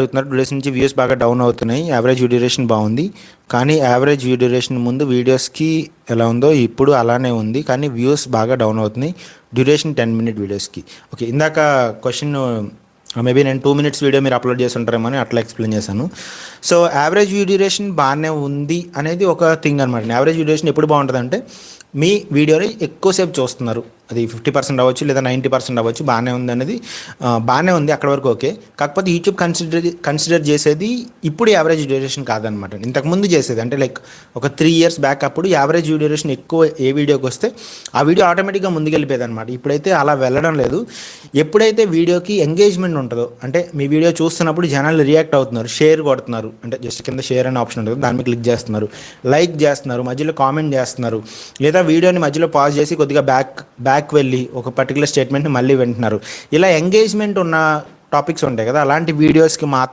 అడుగుతున్నారు 2 డేస్ నుంచి వ్యూస్ బాగా డౌన్ అవుతున్నాయి. యావరేజ్ వ్యూ డ్యూరేషన్ బాగుంది. కానీ యావరేజ్ వ్యూ డ్యూరేషన్ ముందు వీడియోస్కి ఎలా ఉందో ఇప్పుడు అలానే ఉంది. కానీ వ్యూస్ బాగా డౌన్ అవుతున్నాయి. డ్యూరేషన్ 10 మినిట్ వీడియోస్కి. ఓకే, ఇందాక క్వశ్చన్ మేబీ నేను 2 మినిట్స్ వీడియో మీరు అప్లోడ్ చేసి ఉంటారేమో అని అట్లా ఎక్స్ప్లెయిన్ చేశాను. సో యావరేజ్ వ్యూ డ్యూరేషన్ బాగానే ఉంది అనేది ఒక థింగ్ అనమాట. యావరేజ్ వ్యూ డ్యూరేషన్ ఎప్పుడు బాగుంటుంది అంటే మీ వీడియోని ఎక్కువసేపు చూస్తున్నారు, అది 50% అవ్వచ్చు లేదా 90% అవ్వచ్చు, బాగానే ఉంది అనేది బాగానే ఉంది అక్కడ వరకు ఓకే. కాకపోతే యూట్యూబ్ కన్సిడర్ చేసేది ఇప్పుడు యావరేజ్ డ్యూరేషన్ కాదనమాట, ఇంతకుముందు చేసేది. అంటే లైక్ ఒక 3 ఇయర్స్ బ్యాక్ అప్పుడు యావరేజ్ డ్యూరేషన్ ఎక్కువ ఏ వీడియోకి వస్తే ఆ వీడియో ఆటోమేటిక్గా ముందుకెళ్ళిపోయేది అనమాట. ఇప్పుడైతే అలా వెళ్ళడం లేదు. ఎప్పుడైతే వీడియోకి ఎంగేజ్మెంట్ ఉంటుందో, అంటే మీ వీడియో చూస్తున్నప్పుడు జనాలు రియాక్ట్ అవుతున్నారు, షేర్ కొడుతున్నారు, అంటే జస్ట్ కింద షేర్ అనే ఆప్షన్ ఉంటుంది, దాని మీద క్లిక్ చేస్తున్నారు, లైక్ చేస్తున్నారు, మధ్యలో కామెంట్ చేస్తున్నారు, లేదా వీడియోని మధ్యలో పాజ్ చేసి కొద్దిగా బ్యాక్ వెళ్ళి ఒక పర్టికులర్ స్టేట్మెంట్ని మళ్ళీ వింటున్నారు. ఇలా ఎంగేజ్మెంట్ ఉన్న టాపిక్స్ ఉంటాయి కదా, అలాంటి వీడియోస్కి మాత్రం